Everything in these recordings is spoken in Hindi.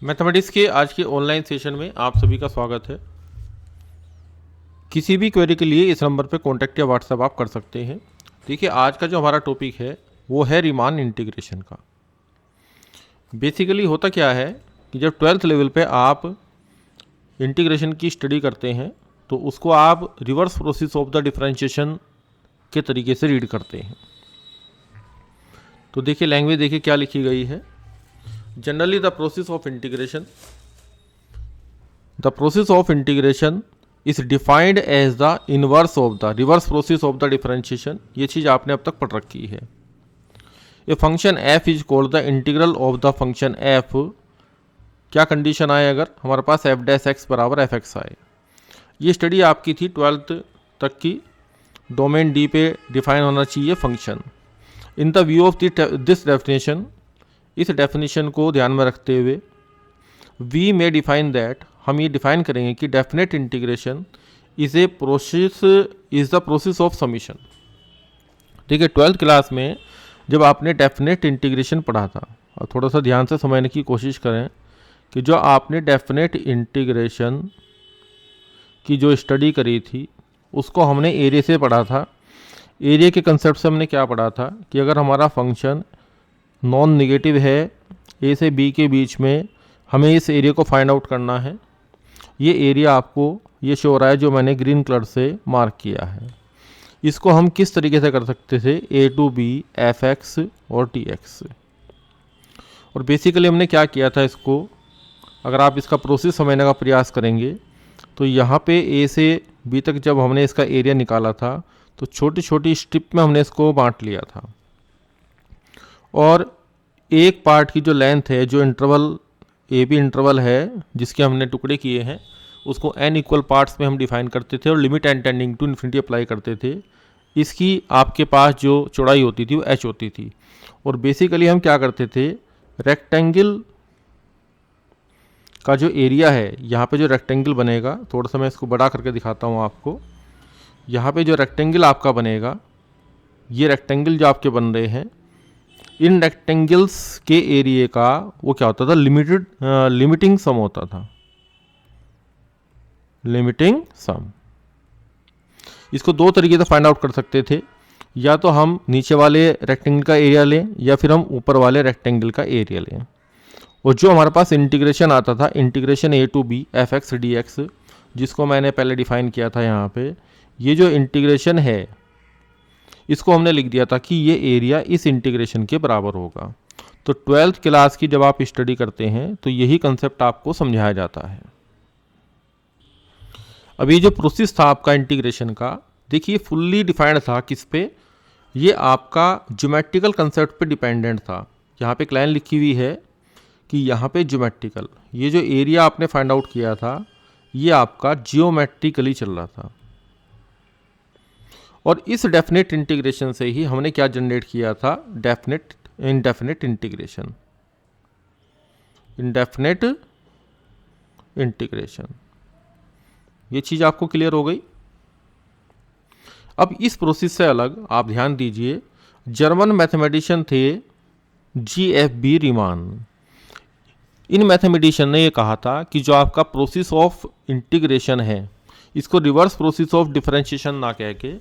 मैथमेटिक्स के आज के ऑनलाइन सेशन में आप सभी का स्वागत है। किसी भी क्वेरी के लिए इस नंबर पर कॉन्टैक्ट या व्हाट्सएप आप कर सकते हैं। देखिए, आज का जो हमारा टॉपिक है वो है रीमान इंटीग्रेशन का। बेसिकली होता क्या है कि जब 12th लेवल पे आप इंटीग्रेशन की स्टडी करते हैं तो उसको आप reverse process of the differentiation के तरीके से रीड करते हैं। तो देखिए, लैंग्वेज देखिए क्या लिखी गई है। Generally, the process of integration is defined as the inverse of the reverse process of the differentiation। ये चीज़ आपने अब तक पढ़ रखी है। A function f is called the integral of the function f। क्या कंडीशन आए अगर हमारे पास f डैश x बराबर एफ एक्स आए। ये स्टडी आपकी थी 12th तक की। डोमेन डी पे डिफाइन होना चाहिए function. In the view of this definition, इस डेफिनेशन को ध्यान में रखते हुए वी में डिफाइन दैट, हम ये डिफाइन करेंगे कि definite integration is the process of summation. ठीक है, 12th क्लास में जब आपने डेफिनेट इंटीग्रेशन पढ़ा था, और थोड़ा सा ध्यान से समझने की कोशिश करें कि जो आपने डेफिनेट इंटीग्रेशन की जो स्टडी करी थी उसको हमने एरिया से पढ़ा था। एरिया के कंसेप्ट से हमने क्या पढ़ा था कि अगर हमारा फंक्शन नॉन नेगेटिव है ए से बी के बीच में, हमें इस एरिया को फाइंड आउट करना है। ये एरिया आपको ये शो हो रहा है जो मैंने ग्रीन कलर से मार्क किया है। इसको हम किस तरीके से कर सकते थे, ए टू बी एफ एक्स और टी एक्स। और बेसिकली हमने क्या किया था, इसको अगर आप इसका प्रोसेस समझने का प्रयास करेंगे तो यहाँ पे ए से बी तक जब हमने इसका एरिया निकाला था तो छोटी छोटी स्ट्रिप में हमने इसको बांट लिया था। और एक पार्ट की जो लेंथ है, जो इंटरवल ए बी इंटरवल है जिसके हमने टुकड़े किए हैं, उसको n इक्वल पार्ट्स में हम डिफाइन करते थे और limit n tending to infinity apply करते थे। इसकी आपके पास जो चौड़ाई होती थी वो h होती थी। और बेसिकली हम क्या करते थे, रेक्टेंगल का जो एरिया है, यहाँ पे जो रेक्टेंगल बनेगा, थोड़ा सा मैं इसको बड़ा करके दिखाता हूँ आपको। यहाँ पे जो रेक्टेंगल आपका बनेगा, ये रेक्टेंगल जो आपके बन रहे हैं, इन रेक्टेंगल्स के एरिया का वो क्या होता था, लिमिटिंग सम होता था। लिमिटिंग सम, इसको दो तरीके से फाइंड आउट कर सकते थे। या तो हम नीचे वाले रेक्टेंगल का एरिया लें या फिर हम ऊपर वाले रेक्टेंगल का एरिया लें। और जो हमारे पास इंटीग्रेशन आता था, integration a to b f x d x, जिसको मैंने पहले डिफाइन किया था यहाँ पे, ये जो इंटीग्रेशन है इसको हमने लिख दिया था कि ये एरिया इस इंटीग्रेशन के बराबर होगा। तो 12th क्लास की जब आप स्टडी करते हैं तो यही कंसेप्ट आपको समझाया जाता है। अब ये जो प्रोसेस था आपका इंटीग्रेशन का, देखिए फुल्ली डिफाइंड था किस पे, ये आपका ज्योमेट्रिकल कंसेप्ट पे डिपेंडेंट था। यहाँ पे एक लाइन लिखी हुई है कि यहाँ पे ज्योमेट्रिकल, ये जो एरिया आपने फाइंड आउट किया था ये आपका जियोमेट्रिकली चल रहा था। और इस डेफिनेट इंटीग्रेशन से ही हमने क्या जनरेट किया था, इनडेफिनेट इंटीग्रेशन। इनडेफिनेट इंटीग्रेशन, ये चीज़ आपको क्लियर हो गई। अब इस प्रोसेस से अलग आप ध्यान दीजिए, जर्मन मैथमेटिशियन थे GFB रीमान। इन मैथमेटिशियन ने ये कहा था कि जो आपका प्रोसेस ऑफ इंटीग्रेशन है, इसको रिवर्स प्रोसेस ऑफ डिफरेंशिएशन ना कह के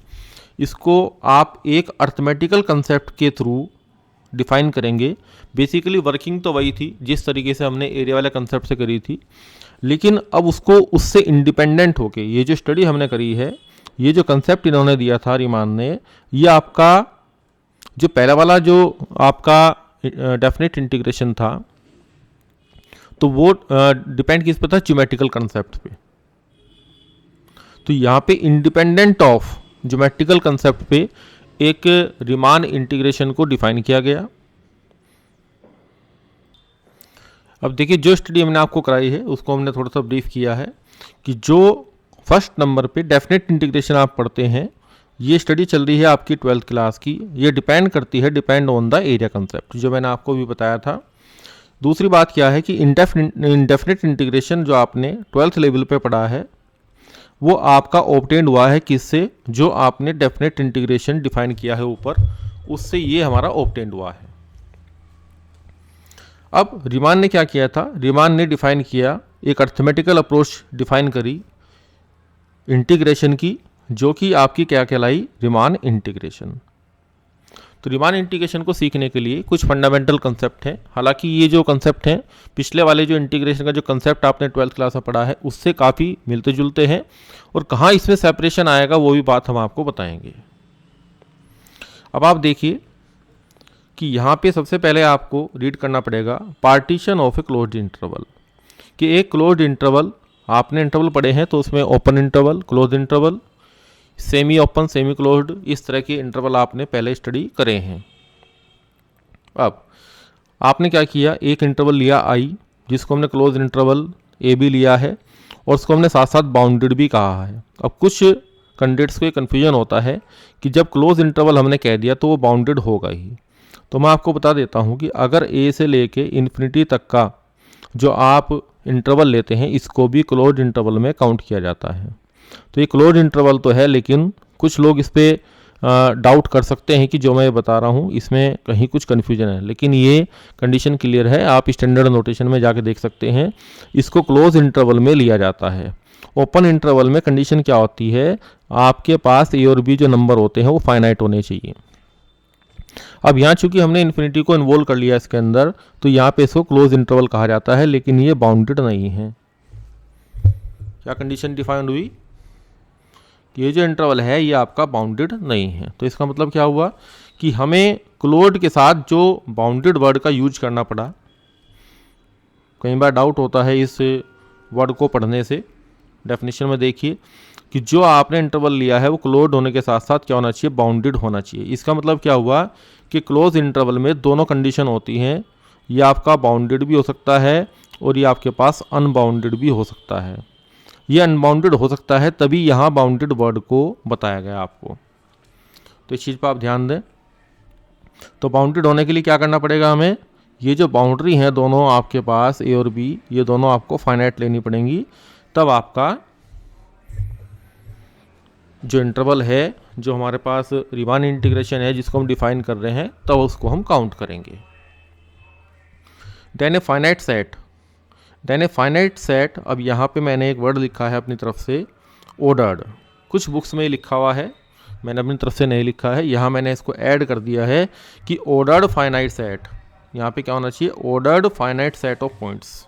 इसको आप एक अर्थमेटिकल कंसेप्ट के थ्रू डिफाइन करेंगे। बेसिकली वर्किंग तो वही थी जिस तरीके से हमने एरिया वाले कंसेप्ट से करी थी, लेकिन अब उसको उससे इंडिपेंडेंट होके ये जो स्टडी हमने करी है, ये जो कंसेप्ट इन्होंने दिया था रीमान ने, ये आपका जो पहला वाला जो आपका डेफिनेट इंटीग्रेशन था तो वो डिपेंड किस पे था, ज्योमेट्रिकल कंसेप्ट पे। तो यहाँ पे इंडिपेंडेंट ऑफ ज्योमेट्रिकल कंसेप्ट पे एक रीमान इंटीग्रेशन को डिफाइन किया गया। अब देखिए, जो स्टडी हमने आपको कराई है उसको हमने थोड़ा सा ब्रीफ किया है कि जो फर्स्ट नंबर पे डेफिनेट इंटीग्रेशन आप पढ़ते हैं, ये स्टडी चल रही है आपकी 12th क्लास की। ये depend on the area concept, जो मैंने आपको भी बताया था। दूसरी बात क्या है कि इंडेफिनेट इंटीग्रेशन जो आपने 12th लेवल पे पढ़ा है वो आपका ऑब्टेन्ड हुआ है किससे, जो आपने डेफिनेट इंटीग्रेशन डिफाइन किया है ऊपर, उससे ये हमारा ऑब्टेन्ड हुआ है। अब रीमान ने क्या किया था, रीमान ने डिफाइन किया, एक अर्थमेटिकल अप्रोच डिफाइन करी इंटीग्रेशन की, जो कि आपकी क्या कहलाई, रीमान इंटीग्रेशन। तो रीमान इंटीग्रेशन को सीखने के लिए कुछ फंडामेंटल कंसेप्ट हैं। हालांकि ये जो कंसेप्ट हैं पिछले वाले जो इंटीग्रेशन का जो कंसेप्ट आपने 12th क्लास में पढ़ा है उससे काफ़ी मिलते जुलते हैं, और कहाँ इसमें सेपरेशन आएगा वो भी बात हम आपको बताएंगे। अब आप देखिए कि यहाँ पे सबसे पहले आपको रीड करना पड़ेगा partition of a closed interval, कि एक क्लोज्ड इंटरवल, आपने इंटरवल पढ़े हैं तो उसमें open interval, close interval, semi open, semi closed, इस तरह के इंटरवल आपने पहले स्टडी करे हैं। अब आपने क्या किया, एक इंटरवल लिया आई, जिसको हमने क्लोज इंटरवल ए बी लिया है, और उसको हमने साथ साथ बाउंडेड भी कहा है। अब कुछ कैंडिडेट्स को कन्फ्यूजन होता है कि जब क्लोज इंटरवल हमने कह दिया तो वो बाउंडेड होगा ही। तो मैं आपको बता देता हूँ कि अगर ए से लेके इन्फिनिटी तक का जो आप इंटरवल लेते हैं इसको भी क्लोज इंटरवल में काउंट किया जाता है। तो ये क्लोज इंटरवल तो है, लेकिन कुछ लोग इस पर डाउट कर सकते हैं कि जो मैं बता रहा हूँ इसमें कहीं कुछ कन्फ्यूजन है, लेकिन ये कंडीशन क्लियर है। आप स्टैंडर्ड नोटेशन में जाके देख सकते हैं, इसको क्लोज इंटरवल में लिया जाता है। ओपन इंटरवल में कंडीशन क्या होती है, आपके पास ए और बी जो नंबर होते हैं वो फाइनाइट होने चाहिए। अब यहाँ चूंकि हमने इन्फिनिटी को इन्वॉल्व कर लिया इसके अंदर, तो यहाँ पे इसको क्लोज इंटरवल कहा जाता है, लेकिन ये बाउंडेड नहीं है। क्या कंडीशन डिफाइंड हुई कि ये जो इंटरवल है ये आपका बाउंडेड नहीं है। तो इसका मतलब क्या हुआ कि हमें क्लोज्ड के साथ जो बाउंडेड वर्ड का यूज करना पड़ा। कई बार डाउट होता है इस वर्ड को पढ़ने से। डेफिनेशन में देखिए कि जो आपने इंटरवल लिया है वो क्लोज्ड होने के साथ साथ क्या होना चाहिए, बाउंडेड होना चाहिए। इसका मतलब क्या हुआ कि क्लोज इंटरवल में दोनों कंडीशन होती हैं, ये आपका बाउंडेड भी हो सकता है और ये आपके पास अनबाउंडेड भी हो सकता है। ये अनबाउंडेड हो सकता है तभी यहाँ बाउंडेड वर्ड को बताया गया आपको, तो इस चीज़ पर आप ध्यान दें। तो बाउंडेड होने के लिए क्या करना पड़ेगा हमें, ये जो बाउंड्री हैं दोनों आपके पास ए और बी, ये दोनों आपको फाइनाइट लेनी पड़ेंगी, तब आपका जो इंटरवल है, जो हमारे पास रीमान इंटीग्रेशन है जिसको हम डिफाइन कर रहे हैं, तब उसको हम काउंट करेंगे। Then a finite set, then a finite set. अब यहाँ पे मैंने एक वर्ड लिखा है अपनी तरफ से, ऑर्डर्ड। कुछ बुक्स में लिखा हुआ है, मैंने अपनी तरफ से नहीं लिखा है, यहाँ मैंने इसको ऐड कर दिया है कि ऑर्डर्ड फाइनाइट सेट। यहाँ पे क्या होना चाहिए, ordered finite set of points.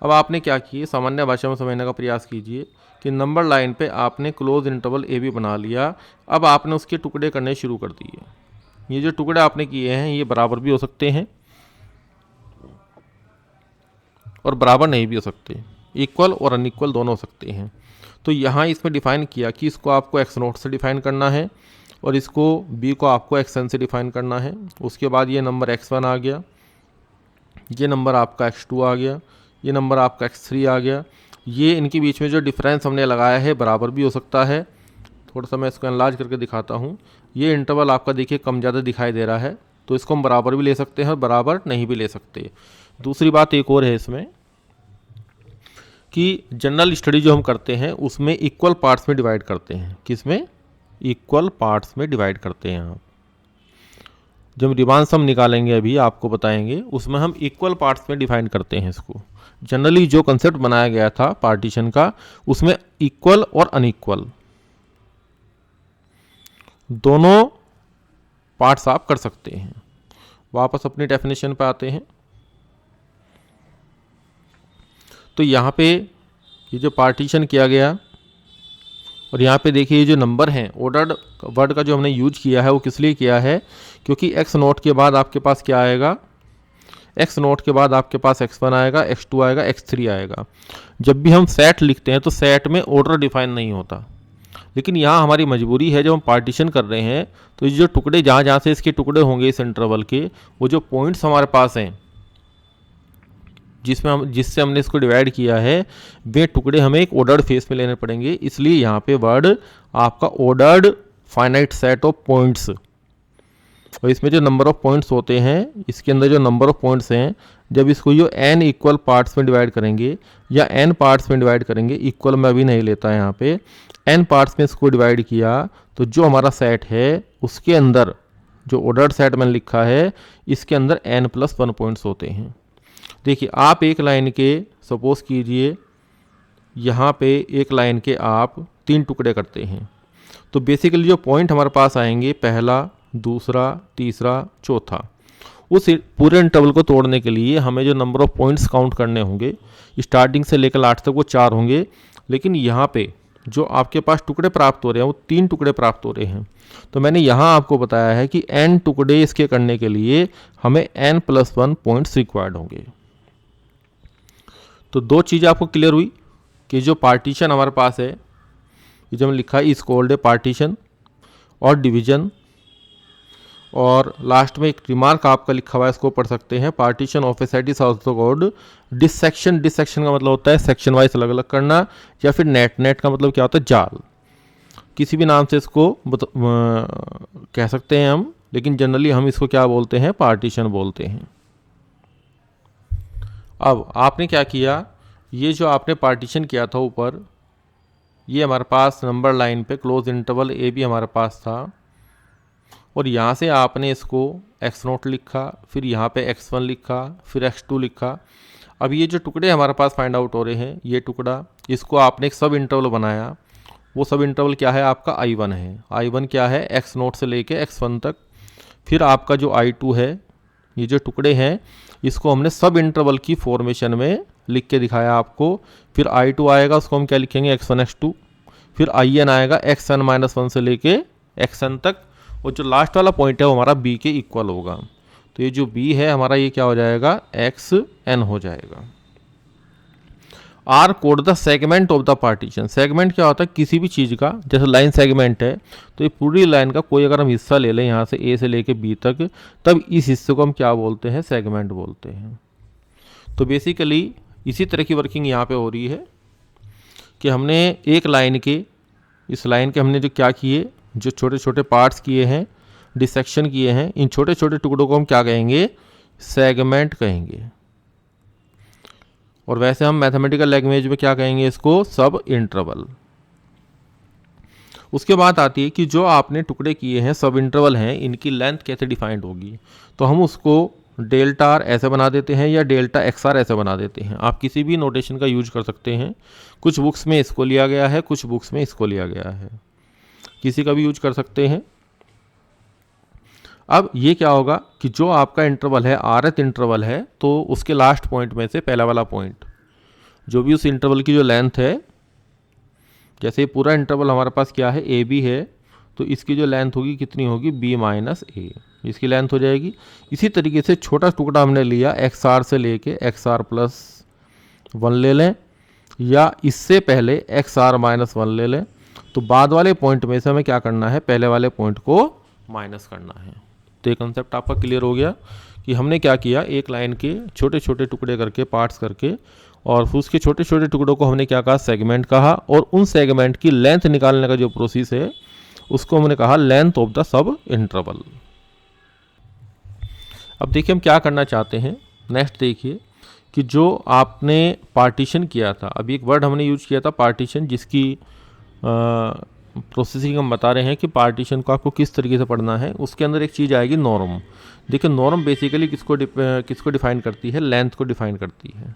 अब आपने क्या किए, सामान्य भाषा में समझने का प्रयास कीजिए कि नंबर लाइन पे आपने क्लोज इंटरवल ए बी बना लिया। अब आपने उसके टुकड़े करने शुरू कर दिए। ये जो टुकड़े आपने किए हैं ये बराबर भी हो सकते हैं और बराबर नहीं भी हो सकते, इक्वल और अनइक्वल दोनों हो सकते हैं। तो यहाँ इसमें डिफाइन किया कि इसको आपको एक्स नोट से डिफाइन करना है और इसको बी को आपको एक्स एन से डिफाइन करना है। उसके बाद ये नंबर x1 आ गया, ये नंबर आपका x2 आ गया, ये नंबर आपका x3 आ गया। ये इनके बीच में जो डिफरेंस हमने लगाया है बराबर भी हो सकता है। थोड़ा सा मैं इसको एनालाइज करके दिखाता हूँ। ये इंटरवल आपका देखिए कम ज़्यादा दिखाई दे रहा है, तो इसको हम बराबर भी ले सकते हैं और बराबर नहीं भी ले सकते। दूसरी बात एक और है इसमें कि जनरल स्टडी जो हम करते हैं उसमें इक्वल पार्ट्स में डिवाइड करते हैं। किसमें, इक्वल पार्ट्स में डिवाइड करते हैं आप। जब रीमान सम निकालेंगे अभी आपको बताएंगे, उसमें हम इक्वल पार्ट्स में डिफाइन करते हैं इसको। जनरली जो कंसेप्ट बनाया गया था पार्टीशन का, उसमें इक्वल और अनइक्वल दोनों पार्ट्स आप कर सकते हैं। वापस अपनी डेफिनेशन पे आते हैं। तो यहाँ पे ये जो पार्टीशन किया गया और यहाँ पे देखिए ये जो नंबर हैं, ऑर्डर्ड वर्ड का जो हमने यूज किया है वो किस लिए किया है, क्योंकि एक्स नोट के बाद आपके पास क्या आएगा, एक्स नोट के बाद आपके पास x1 आएगा, x2 आएगा, x3 आएगा। जब भी हम सेट लिखते हैं तो सेट में ऑर्डर डिफाइन नहीं होता, लेकिन यहाँ हमारी मजबूरी है जब हम पार्टीशन कर रहे हैं तो ये जो टुकड़े जहाँ जहाँ से इसके टुकड़े होंगे इस इंटरवल के, वो जो पॉइंट्स हमारे पास हैं जिससे हमने इसको डिवाइड किया है, वे टुकड़े हमें एक ऑर्डर्ड फेस में लेने पड़ेंगे। इसलिए यहाँ पे वर्ड आपका ordered finite set of points, और इसमें जो नंबर ऑफ पॉइंट्स होते हैं, इसके अंदर जो नंबर ऑफ पॉइंट्स हैं, जब इसको जो n इक्वल पार्ट्स में डिवाइड करेंगे या n पार्ट्स में डिवाइड करेंगे, इक्वल में अभी नहीं लेता है यहाँ पे, n पार्ट्स में इसको डिवाइड किया तो जो हमारा सेट है उसके अंदर जो ऑर्डर्ड सेट मैंने लिखा है इसके अंदर n+1 पॉइंट्स होते हैं। देखिए आप एक लाइन के सपोज कीजिए यहाँ पे एक लाइन के आप 3 टुकड़े करते हैं, तो बेसिकली जो पॉइंट हमारे पास आएंगे पहला, दूसरा, तीसरा, चौथा, उस पूरे इंटरवल को तोड़ने के लिए हमें जो नंबर ऑफ पॉइंट्स काउंट करने होंगे स्टार्टिंग से लेकर लास्ट तक वो 4 होंगे। लेकिन यहाँ पे जो आपके पास टुकड़े प्राप्त हो रहे हैं वो 3 टुकड़े प्राप्त हो रहे हैं। तो मैंने यहाँ आपको बताया है कि n टुकड़े इसके करने के लिए हमें n+1 पॉइंट्स रिक्वायर्ड होंगे। तो 2 चीज़ें आपको क्लियर हुई कि जो पार्टीशन हमारे पास है, ये जो हमने लिखा है इस कॉल्ड है पार्टीशन और डिवीजन, और लास्ट में एक रिमार्क आपका लिखा हुआ है, इसको पढ़ सकते हैं। Partition of A set is also called dissection. Dissection का मतलब होता है सेक्शन वाइज अलग अलग करना, या फिर नेट। नेट का मतलब क्या होता है? जाल। किसी भी नाम से इसको कह सकते हैं हम, लेकिन जनरली हम इसको क्या बोलते हैं? पार्टीशन बोलते हैं। अब आपने क्या किया, ये जो आपने पार्टीशन किया था ऊपर, ये हमारे पास नंबर लाइन पे क्लोज इंटरवल ए बी हमारे पास था, और यहाँ से आपने इसको x0 लिखा, फिर यहाँ पे x1 लिखा, फिर x2 लिखा। अब ये जो टुकड़े हमारे पास फाइंड आउट हो रहे हैं, ये टुकड़ा, इसको आपने एक सब इंटरवल बनाया। वो सब इंटरवल क्या है? आपका I1 है। I1 क्या है? x0 से लेके x1 तक। फिर आपका जो I2 है, ये जो टुकड़े हैं इसको हमने सब इंटरवल की फॉर्मेशन में लिख के दिखाया आपको। फिर I2 आएगा, उसको हम क्या लिखेंगे? x1 x2। फिर IN आएगा xn-1 से लेके xn तक, और जो लास्ट वाला पॉइंट है वो हमारा b के इक्वल होगा। तो ये जो b है हमारा, ये क्या हो जाएगा? xn हो जाएगा। R code the segment of the partition. Segment क्या होता है? किसी भी चीज़ का, जैसे लाइन सेगमेंट है तो ये पूरी लाइन का कोई अगर हम हिस्सा ले लें यहाँ से a से लेके b तक, तब इस हिस्से को हम क्या बोलते हैं? सेगमेंट बोलते हैं। तो बेसिकली इसी तरह की वर्किंग यहाँ पे हो रही है कि हमने एक लाइन के, इस लाइन के हमने जो क्या किए, जो छोटे छोटे पार्ट्स किए हैं, डिसेक्शन किए हैं, इन छोटे छोटे टुकड़ों को हम क्या कहेंगे? सेगमेंट कहेंगे। और वैसे हम मैथमेटिकल लैंग्वेज में क्या कहेंगे इसको? सब इंटरवल। उसके बाद आती है कि जो आपने टुकड़े किए हैं, सब इंटरवल हैं, इनकी लेंथ कैसे डिफाइंड होगी? तो हम उसको डेल्टा आर ऐसे बना देते हैं या डेल्टा एक्स आर ऐसे बना देते हैं। आप किसी भी नोटेशन का यूज कर सकते हैं। कुछ बुक्स में इसको लिया गया है, कुछ बुक्स में इसको लिया गया है, किसी का भी यूज कर सकते हैं। अब ये क्या होगा कि जो आपका इंटरवल है, आरथ इंटरवल है, तो उसके लास्ट पॉइंट में से पहला वाला पॉइंट, जो भी उस इंटरवल की जो लेंथ है, जैसे पूरा इंटरवल हमारे पास क्या है? ए बी है, तो इसकी जो लेंथ होगी कितनी होगी? b माइनस ए, इसकी लेंथ हो जाएगी। इसी तरीके से छोटा टुकड़ा हमने लिया एक्स आर से लेके एक्स आर प्लस 1 ले लें, या इससे पहले एक्स आर माइनस 1 ले लें। तो बाद वाले पॉइंट में से हमें क्या करना है? पहले वाले पॉइंट को माइनस करना है। तो ये कंसेप्ट आपका क्लियर हो गया कि हमने क्या किया, एक लाइन के छोटे छोटे टुकड़े करके, पार्ट्स करके, और फिर उसके छोटे छोटे टुकड़ों को हमने क्या कहा? सेगमेंट कहा। और उन सेगमेंट की लेंथ निकालने का जो प्रोसेस है उसको हमने कहा length of the sub interval. अब देखिए हम क्या करना चाहते हैं। नेक्स्ट देखिए कि जो आपने पार्टीशन किया था, अभी एक वर्ड हमने यूज किया था पार्टीशन, जिसकी प्रोसेसिंग हम बता रहे हैं कि पार्टीशन को आपको किस तरीके से पढ़ना है। उसके अंदर एक चीज़ आएगी नॉर्म। देखिए नॉर्म बेसिकली किसको डिफाइन करती है? लेंथ को डिफाइन करती है।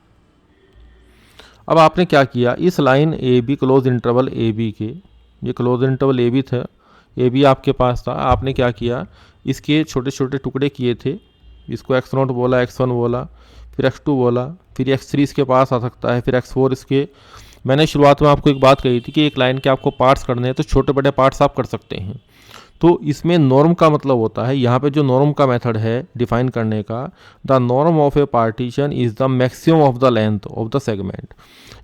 अब आपने क्या किया, इस line a b, close interval a b के, ये क्लोज इंटरवल ए बी था, ए बी आपके पास था, आपने क्या किया, इसके छोटे छोटे टुकड़े किए थे। इसको x0 बोला, x1 बोला, फिर x2 बोला, फिर x3 इसके पास आ सकता है, फिर x4 इसके। मैंने शुरुआत में आपको एक बात कही थी कि एक लाइन के आपको पार्ट्स करने हैं तो छोटे बड़े पार्ट्स आप कर सकते हैं। तो इसमें नॉर्म का मतलब होता है, यहाँ पे जो नॉर्म का मेथड है डिफाइन करने का, the norm of a partition is the maximum of the length of the segment.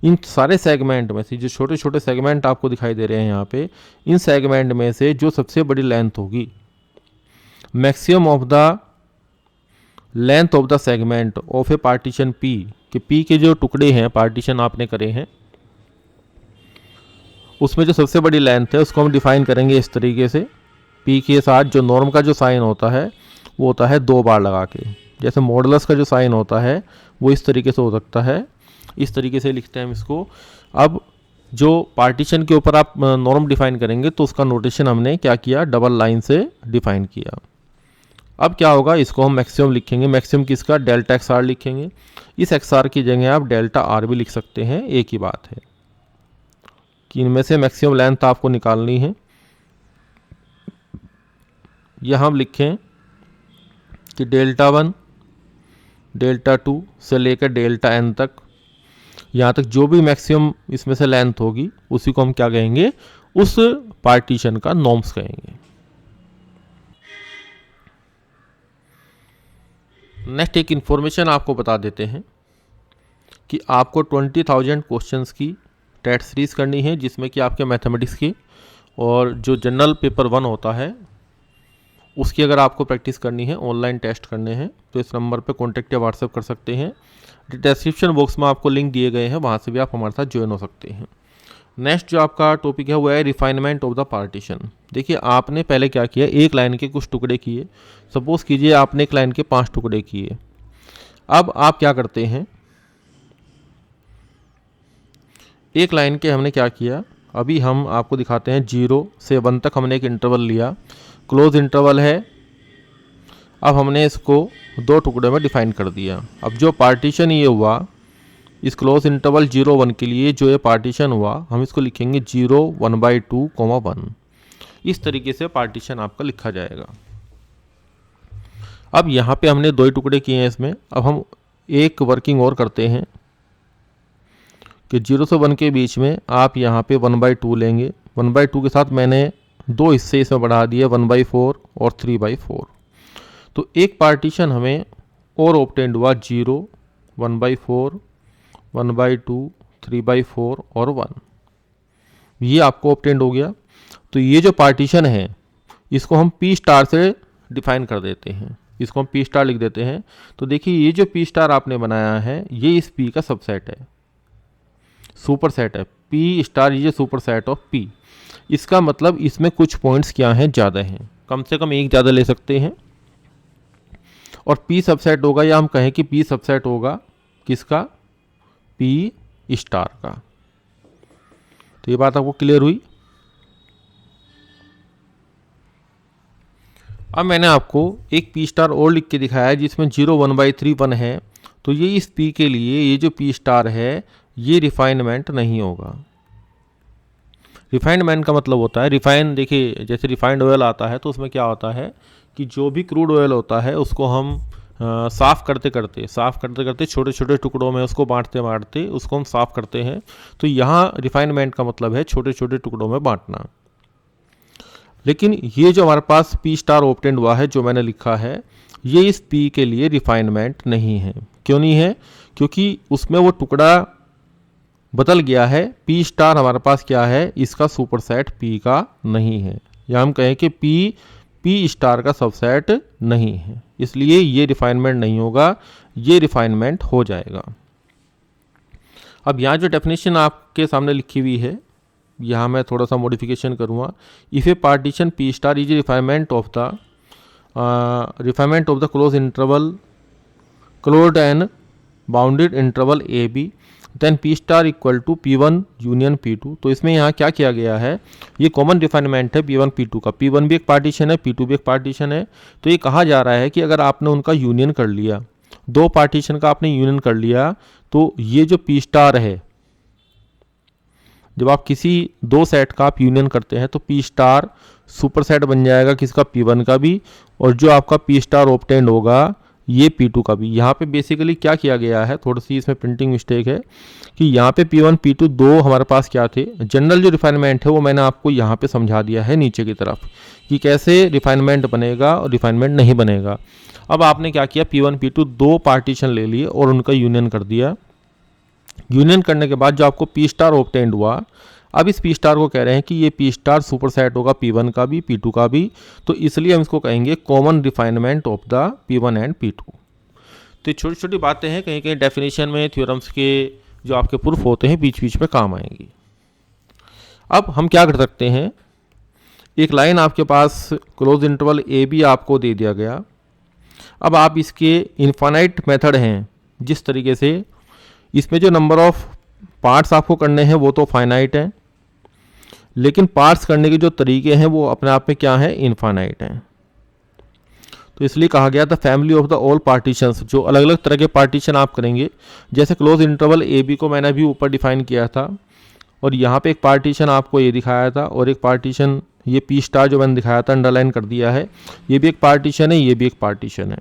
इन सारे सेगमेंट में से जो छोटे छोटे सेगमेंट आपको दिखाई दे रहे हैं यहाँ पे, इन सेगमेंट में से जो सबसे बड़ी लेंथ होगी, maximum of the length of the segment of a partition P, कि पी के जो टुकड़े हैं पार्टीशन आपने करे हैं, उसमें जो सबसे बड़ी लेंथ है उसको हम डिफाइन करेंगे इस तरीके से। पी के साथ जो नॉर्म का जो साइन होता है वो होता है 2 बार लगा के। जैसे मॉडुलस का जो साइन होता है वो इस तरीके से हो सकता है, इस तरीके से लिखते हैं हम इसको। अब जो पार्टीशन के ऊपर आप नॉर्म डिफाइन करेंगे तो उसका नोटेशन हमने क्या किया? डबल लाइन से डिफाइन किया। अब क्या होगा, इसको हम मैक्सिमम लिखेंगे। मैक्सिमम किसका, डेल्टा एक्स आर लिखेंगे। इस एक्स आर की जगह आप डेल्टा आर भी लिख सकते हैं, एक ही बात है कि इनमें से मैक्सिमम लेंथ आपको निकालनी है। यह हम लिखें कि डेल्टा 1 डेल्टा 2 से लेकर डेल्टा एन तक, यहाँ तक जो भी मैक्सिमम इसमें से लेंथ होगी उसी को हम क्या कहेंगे, उस पार्टीशन का नॉर्म्स कहेंगे। नेक्स्ट एक इन्फॉर्मेशन आपको बता देते हैं कि आपको 20,000 क्वेश्चंस की टेट सीरीज करनी है, जिसमें कि आपके मैथमेटिक्स की और जो जनरल पेपर 1 होता है उसकी अगर आपको प्रैक्टिस करनी है, ऑनलाइन टेस्ट करने हैं, तो इस नंबर पे कॉन्टैक्ट या व्हाट्सएप कर सकते हैं। डिस्क्रिप्शन बॉक्स में आपको लिंक दिए गए हैं, वहाँ से भी आप हमारे साथ ज्वाइन हो सकते हैं। नेक्स्ट जो आपका टॉपिक है वो है रिफाइनमेंट ऑफ द पार्टीशन। देखिए आपने पहले क्या किया, एक लाइन के कुछ टुकड़े किए। सपोज कीजिए आपने एक लाइन के 5 टुकड़े किए। अब आप क्या करते हैं, एक लाइन के हमने क्या किया, अभी हम आपको दिखाते हैं 0 से 1 तक हमने एक इंटरवल लिया, क्लोज इंटरवल है। अब हमने इसको 2 टुकड़े में डिफाइन कर दिया। अब जो पार्टीशन ये हुआ इस क्लोज इंटरवल 0-1 के लिए, जो ये पार्टीशन हुआ हम इसको लिखेंगे 0 1/2, 1। इस तरीके से पार्टीशन आपका लिखा जाएगा। अब यहाँ पे हमने 2 ही टुकड़े किए हैं इसमें। अब हम एक वर्किंग और करते हैं कि 0 से 1 के बीच में आप यहाँ पे 1/2 लेंगे। 1/2 के साथ मैंने 2 हिस्से इसमें बढ़ा दिए, 1/4 और 3/4। तो एक पार्टीशन हमें और ऑब्टेंड हुआ 0 1/4 1/2 3/4 और 1, ये आपको ऑब्टेंड हो गया। तो ये जो पार्टीशन है इसको हम पी स्टार से डिफाइन कर देते हैं, इसको हम पी स्टार लिख देते हैं। तो देखिए ये जो पी स्टार आपने बनाया है ये इस पी का सबसेट है, सुपर सेट है। पी स्टार ये सुपर सेट ऑफ पी, इसका मतलब इसमें कुछ पॉइंट्स क्या हैं, ज़्यादा हैं, कम से कम एक ज़्यादा ले सकते हैं। और पी सबसेट होगा, या हम कहें कि पी सबसेट होगा किसका, पी स्टार का। तो ये बात आपको क्लियर हुई। अब मैंने आपको एक पी स्टार और लिख के दिखाया है जिसमें 0 1/3 1 है। तो ये इस पी के लिए ये जो पी स्टार है ये रिफाइनमेंट नहीं होगा। रिफाइनमेंट का मतलब होता है, रिफाइन देखिए जैसे रिफाइंड ऑयल आता है तो उसमें क्या होता है कि जो भी क्रूड ऑयल होता है उसको हम साफ़ करते करते छोटे छोटे टुकड़ों में उसको बांटते उसको हम साफ़ करते हैं। तो यहाँ रिफाइनमेंट का मतलब है छोटे छोटे टुकड़ों में बांटना। लेकिन ये जो हमारे पास पी स्टार ऑब्टेंड हुआ है जो मैंने लिखा है, ये इस पी के लिए रिफाइनमेंट नहीं है। क्यों नहीं है, क्योंकि उसमें वो टुकड़ा बदल गया है। पी स्टार हमारे पास क्या है, इसका सुपरसेट पी का नहीं है, या हम कहें कि पी स्टार का सबसेट नहीं है, इसलिए ये रिफाइनमेंट नहीं होगा, ये रिफाइनमेंट हो जाएगा। अब यहाँ जो डेफिनेशन आपके सामने लिखी हुई है, यहाँ मैं थोड़ा सा मॉडिफिकेशन करूँगा। If a partition P star is refinement of the close interval closed and bounded interval a b, then P star equal to P1 union P2। तो इसमें यहाँ क्या किया गया है, ये कॉमन रिफाइनमेंट है P1 P2 का। P1 भी एक पार्टीशन है, P2 भी एक पार्टीशन है। तो ये कहा जा रहा है कि अगर आपने उनका यूनियन कर लिया, 2 पार्टीशन का आपने यूनियन कर लिया, तो ये जो पी स्टार है, जब आप किसी 2 सेट का आप यूनियन करते हैं तो पी स्टार सुपर सेट बन जाएगा किसका, P1 का भी, और जो आपका पी स्टार ऑब्टेंड होगा ये P2 का भी। यहाँ पे बेसिकली क्या किया गया है, थोड़ी सी इसमें प्रिंटिंग मिस्टेक है कि यहाँ पे P1 P2 2 हमारे पास क्या थे। जनरल जो रिफाइनमेंट है वो मैंने आपको यहाँ पे समझा दिया है नीचे की तरफ कि कैसे रिफाइनमेंट बनेगा और रिफाइनमेंट नहीं बनेगा। अब आपने क्या किया, P1 P2 2 पार्टीशन ले लिए और उनका यूनियन कर दिया। यूनियन करने के बाद जो आपको पी स्टार ऑब्टेंड हुआ, अब इस पी स्टार को कह रहे हैं कि ये पी स्टार सुपर सेट होगा P1 का भी P2 का भी, तो इसलिए हम इसको कहेंगे common refinement of the P1 and P2। तो छोटी छोटी बातें हैं, कहीं कहीं डेफिनेशन में थ्योरम्स के जो आपके प्रूफ होते हैं बीच बीच में काम आएंगी। अब हम क्या कर सकते हैं, एक लाइन आपके पास क्लोज इंटरवल ए बी आपको दे दिया गया। अब आप इसके इनफाइनाइट मेथड हैं, जिस तरीके से इसमें जो नंबर ऑफ पार्ट्स आपको करने हैं वो तो फाइनाइट हैं, लेकिन पार्ट्स करने के जो तरीके हैं वो अपने आप में क्या है, इनफाइनाइट हैं। तो इसलिए कहा गया the family of the all partitions, जो अलग अलग तरह के पार्टीशन आप करेंगे, जैसे क्लोज इंटरवल ए बी को मैंने अभी ऊपर डिफाइन किया था, और यहाँ पे एक पार्टीशन आपको ये दिखाया था, और एक पार्टीशन ये पी स्टार जो मैंने दिखाया था अंडरलाइन कर दिया है, ये भी एक पार्टीशन है, ये भी एक पार्टीशन है।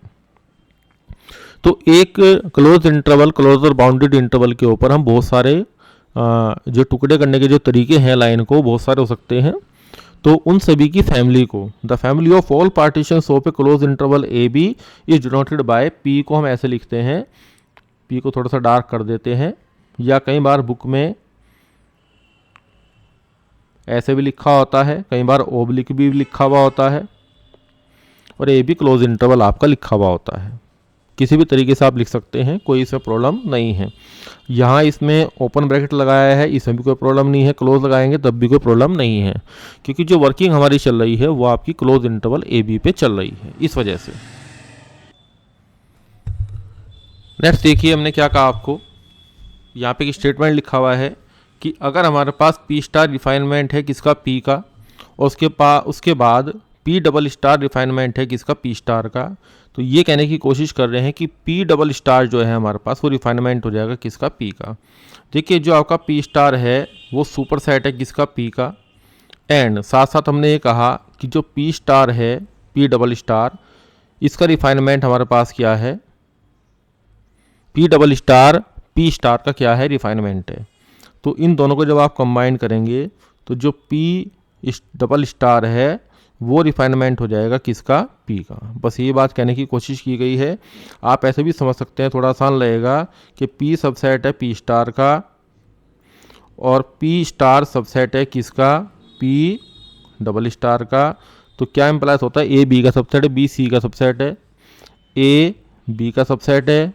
तो एक क्लोज इंटरवल, क्लोज और बाउंडेड इंटरवल के ऊपर हम बहुत सारे जो टुकड़े करने के जो तरीके हैं लाइन को, बहुत सारे हो सकते हैं। तो उन सभी की फैमिली को, the family of all partition of a close interval a b is denoted by, P को हम ऐसे लिखते हैं, पी को थोड़ा सा डार्क कर देते हैं, या कई बार बुक में ऐसे भी लिखा होता है, कई बार ओब्लिक भी लिखा हुआ होता है, और ए बी क्लोज इंटरवल आपका लिखा हुआ होता है। किसी भी तरीके से आप लिख सकते हैं, कोई इसमें प्रॉब्लम नहीं है। यहाँ इसमें ओपन ब्रैकेट लगाया है, इसमें भी कोई प्रॉब्लम नहीं है, क्लोज लगाएंगे तब भी कोई प्रॉब्लम नहीं है, क्योंकि जो वर्किंग हमारी चल रही है वो आपकी क्लोज इंटरवल ए बी पे चल रही है, इस वजह से। नेक्स्ट देखिए हमने क्या कहा आपको, यहाँ पे एक स्टेटमेंट लिखा हुआ है कि अगर हमारे पास पी स्टार रिफाइनमेंट है किसका, पी का, और उसके बाद पी डबल स्टार रिफाइनमेंट है किसका, पी स्टार का, तो ये कहने की कोशिश कर रहे हैं कि पी डबल स्टार जो है हमारे पास वो रिफाइनमेंट हो जाएगा किसका, पी का। देखिए जो आपका पी स्टार है वो सुपर सेट है किसका, पी का, एंड साथ साथ हमने ये कहा कि जो पी स्टार है, पी डबल स्टार, इसका रिफाइनमेंट हमारे पास क्या है, P double star P star का क्या है, रिफाइनमेंट है। तो इन दोनों को जब आप कंबाइन करेंगे तो जो पी डबल स्टार है वो रिफाइनमेंट हो जाएगा किसका, पी का। बस ये बात कहने की कोशिश की गई है। आप ऐसे भी समझ सकते हैं, थोड़ा आसान लगेगा, कि पी सबसेट है पी स्टार का, और पी स्टार सबसेट है किसका, पी डबल स्टार का। तो क्या इम्प्लाइज होता है, ए बी का सबसेट है, बी सी का सबसेट है, ए बी का सबसेट है,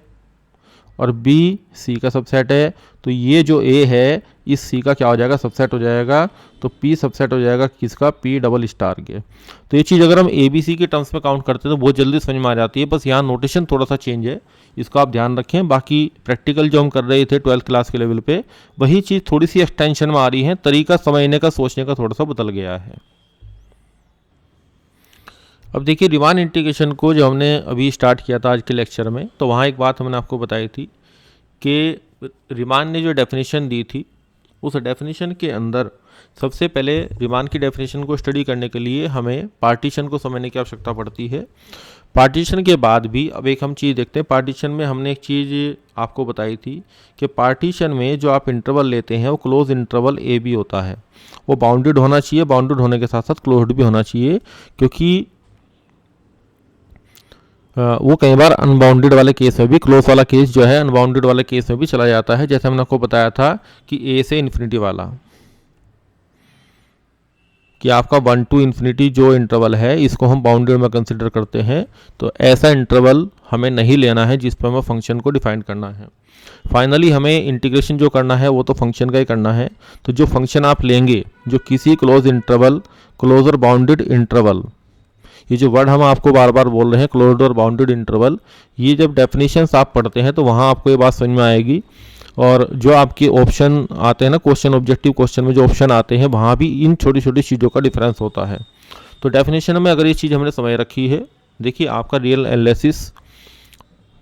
और बी सी का सबसेट है। तो ये जो ए है इस सी का क्या हो जाएगा, सबसेट हो जाएगा। तो पी सबसेट हो जाएगा किसका, पी डबल स्टार के। तो ये चीज़ अगर हम ए बी सी के टर्म्स में काउंट करते हैं तो बहुत जल्दी समझ में आ जाती है, बस यहाँ नोटेशन थोड़ा सा चेंज है, इसको आप ध्यान रखें। बाकी प्रैक्टिकल जो हम कर रहे थे 12th क्लास के लेवल पे, वही चीज़ थोड़ी सी एक्सटेंशन में आ रही है, तरीका समझने का, सोचने का थोड़ा सा बदल गया है। अब देखिए रिमान इंटीग्रेशन को जो हमने अभी स्टार्ट किया था आज के लेक्चर में, तो वहाँ एक बात हमने आपको बताई थी कि रिमान ने जो डेफिनेशन दी थी, उस डेफिनेशन के अंदर सबसे पहले रिमान की डेफिनेशन को स्टडी करने के लिए हमें पार्टीशन को समझने की आवश्यकता पड़ती है। पार्टीशन के बाद भी अब एक हम चीज़ देखते हैं, पार्टीशन में हमने एक चीज़ आपको बताई थी कि पार्टीशन में जो आप इंटरवल लेते हैं वो क्लोज इंटरवल ए बी होता है, वो बाउंडेड होना चाहिए, बाउंडेड होने के साथ साथ क्लोज्ड भी होना चाहिए, क्योंकि वो कई बार अनबाउंडेड वाले केस में भी, क्लोज वाला केस जो है अनबाउंडेड वाले केस में भी चला जाता है। जैसे हमने आपको बताया था कि ए से इन्फिनिटी वाला, कि आपका 1 to इन्फिनिटी जो इंटरवल है इसको हम बाउंडेड में कंसिडर करते हैं। तो ऐसा इंटरवल हमें नहीं लेना है जिस पर हमें फंक्शन को डिफाइन करना है। फाइनली हमें इंटीग्रेशन जो करना है वो तो फंक्शन का ही करना है। तो जो फंक्शन आप लेंगे, जो किसी क्लोज इंटरवल, क्लोज और बाउंडेड इंटरवल, ये जो वर्ड हम आपको बार बार बोल रहे हैं क्लोज्ड और बाउंडेड इंटरवल, ये जब डेफिनेशंस आप पढ़ते हैं तो वहाँ आपको ये बात समझ में आएगी। और जो आपके ऑप्शन आते हैं ना, क्वेश्चन ऑब्जेक्टिव क्वेश्चन में जो ऑप्शन आते हैं, वहाँ भी इन छोटी छोटी चीज़ों का डिफरेंस होता है। तो डेफिनेशन में अगर ये चीज़ हमने समझ रखी है, देखिए आपका रियल एनालिसिस,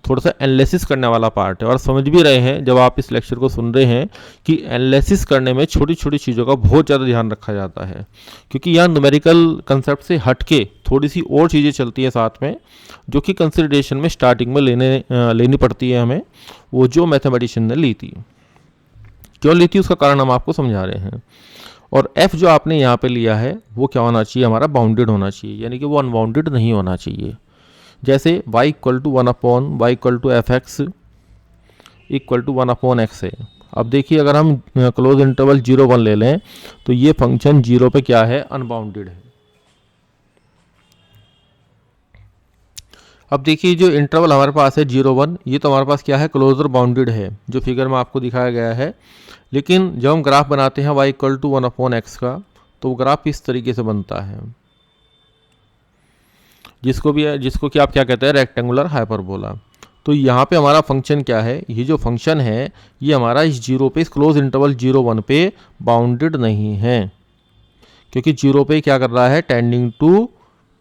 थोड़ा सा एनालिसिस करने वाला पार्ट है, और समझ भी रहे हैं जब आप इस लेक्चर को सुन रहे हैं कि एनालिसिस करने में छोटी छोटी चीज़ों का बहुत ज़्यादा ध्यान रखा जाता है, क्योंकि यहाँ न्यूमेरिकल कंसेप्ट से हटके थोड़ी सी और चीज़ें चलती हैं साथ में, जो कि कंसिडरेशन में स्टार्टिंग में लेनी पड़ती है हमें, वो जो मैथमेटिशियन ने ली थी। क्यों ली थी उसका कारण हम आपको समझा रहे हैं। और एफ जो आपने यहाँ पे लिया है वो क्या होना चाहिए, हमारा बाउंडेड होना चाहिए, यानी कि वो अनबाउंडेड नहीं होना चाहिए। जैसे y equal to 1/y equal to f x equal to 1/x है। अब देखिए अगर हम क्लोज इंटरवल 0 1 ले लें तो ये फंक्शन 0 पे क्या है, अनबाउंडेड है। अब देखिए जो इंटरवल हमारे पास है 0 1, ये तो हमारे पास क्या है, क्लोज और बाउंडेड है, जो फिगर में आपको दिखाया गया है। लेकिन जब हम ग्राफ बनाते हैं y इक्वल टू 1/x का, तो वो ग्राफ इस तरीके से बनता है, जिसको कि आप क्या कहते हैं, रेक्टेंगुलर हाइपरबोला। तो यहाँ पे हमारा फंक्शन क्या है, ये जो फंक्शन है ये हमारा इस 0 पे, इस क्लोज इंटरवल 0 1 पे बाउंडेड नहीं है, क्योंकि 0 पे क्या कर रहा है, टेंडिंग टू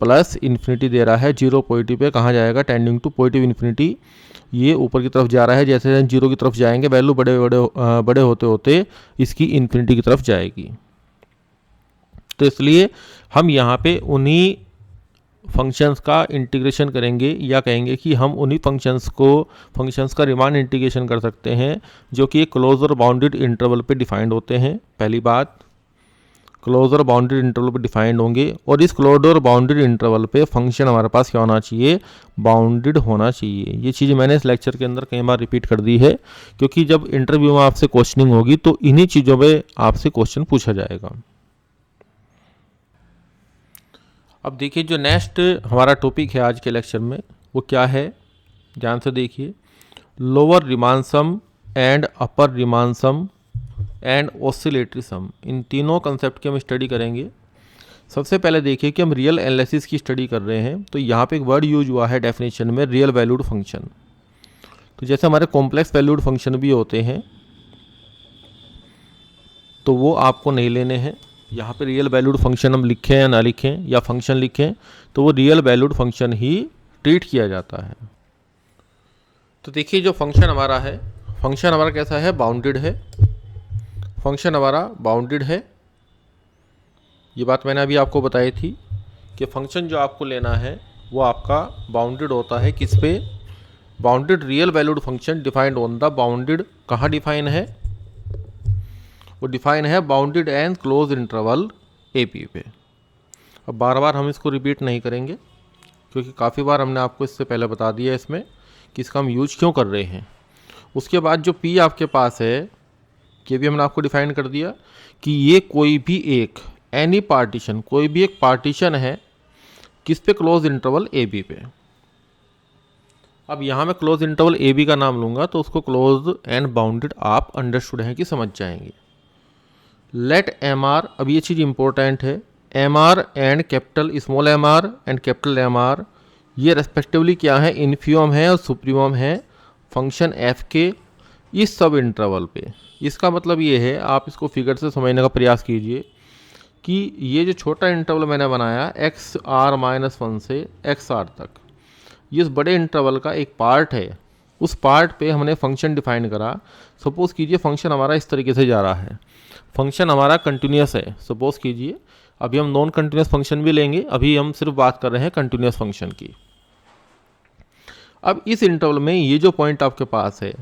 प्लस इन्फिनिटी दे रहा है, जीरो पॉजिटिव पे कहाँ जाएगा, टेंडिंग टू पॉजिटिव इन्फिनिटी, ये ऊपर की तरफ जा रहा है। जैसे जीरो की तरफ जाएंगे वैल्यू बड़े होते होते इसकी इन्फिनिटी की तरफ जाएगी। तो इसलिए हम यहाँ पे उन्हीं फंक्शंस का इंटीग्रेशन करेंगे, या कहेंगे कि हम उन्हीं फंक्शंस का रिमान इंटीग्रेशन कर सकते हैं जो कि एक क्लोज और बाउंडेड इंटरवल पे डिफाइंड होते हैं। पहली बात, क्लोज और बाउंडेड इंटरवल पे डिफाइंड होंगे, और इस क्लोज और बाउंडेड इंटरवल पे फंक्शन हमारे पास क्या होना चाहिए, बाउंडेड होना चाहिए। ये चीज़ मैंने इस लेक्चर के अंदर कई बार रिपीट कर दी है, क्योंकि जब इंटरव्यू में आपसे क्वेश्चनिंग होगी तो इन्हीं चीज़ों में आपसे क्वेश्चन पूछा जाएगा। अब देखिए जो नेक्स्ट हमारा टॉपिक है आज के लेक्चर में वो क्या है, ध्यान से देखिए। Lower Riemann sum and upper Riemann sum and oscillatory sum, इन तीनों कंसेप्ट की हम स्टडी करेंगे। सबसे पहले देखिए कि हम रियल एनालिसिस की स्टडी कर रहे हैं, तो यहाँ पे एक वर्ड यूज हुआ है डेफिनेशन में, रियल वैल्यूड फंक्शन। तो जैसे हमारे कॉम्प्लेक्स वैल्यूड फंक्शन भी होते हैं तो वो आपको नहीं लेने हैं। यहाँ पे रियल वैल्यूड फंक्शन हम लिखें या ना लिखें, या फंक्शन लिखें, तो वो रियल वैल्यूड फंक्शन ही ट्रीट किया जाता है। तो देखिए जो फंक्शन हमारा है, फंक्शन हमारा कैसा है, बाउंडेड है। फंक्शन हमारा बाउंडेड है, ये बात मैंने अभी आपको बताई थी कि फंक्शन जो आपको लेना है वो आपका बाउंडेड होता है। किस पे, bounded real valued function defined on the bounded, कहाँ डिफाइन है, वो डिफाइन है bounded and close interval A P पे। अब बार बार हम इसको रिपीट नहीं करेंगे, क्योंकि काफ़ी बार हमने आपको इससे पहले बता दिया इसमें कि इसका हम यूज क्यों कर रहे हैं। उसके बाद जो पी आपके पास है, ये भी हमने आपको डिफाइन कर दिया कि ये कोई भी एक एनी पार्टीशन, कोई भी एक पार्टीशन है किस पे, क्लोज इंटरवल ए बी पे। अब यहाँ मैं क्लोज इंटरवल ए बी का नाम लूँगा तो उसको क्लोज एंड बाउंडेड आप अंडरस्टूड हैं कि समझ जाएंगे। लेट एम आर, अब ये चीज़ इंपॉर्टेंट है, M r and capital small M r and capital M r ये रेस्पेक्टिवली क्या है, इन्फीमम है और सुप्रीमम है फंक्शन एफ के इस सब इंटरवल पे। इसका मतलब ये है, आप इसको फिगर से समझने का प्रयास कीजिए कि ये जो छोटा इंटरवल मैंने बनाया एक्स आर माइनस 1 से एक्स आर तक, ये इस बड़े इंटरवल का एक पार्ट है। उस पार्ट पे हमने फंक्शन डिफाइन करा। सपोज कीजिए फंक्शन हमारा इस तरीके से जा रहा है, फंक्शन हमारा कंटिन्यूस है। सपोज कीजिए, अभी हम नॉन कंटिन्यूस फंक्शन भी लेंगे, अभी हम सिर्फ बात कर रहे हैं कंटिन्यूस फंक्शन की। अब इस इंटरवल में ये जो पॉइंट आपके पास है,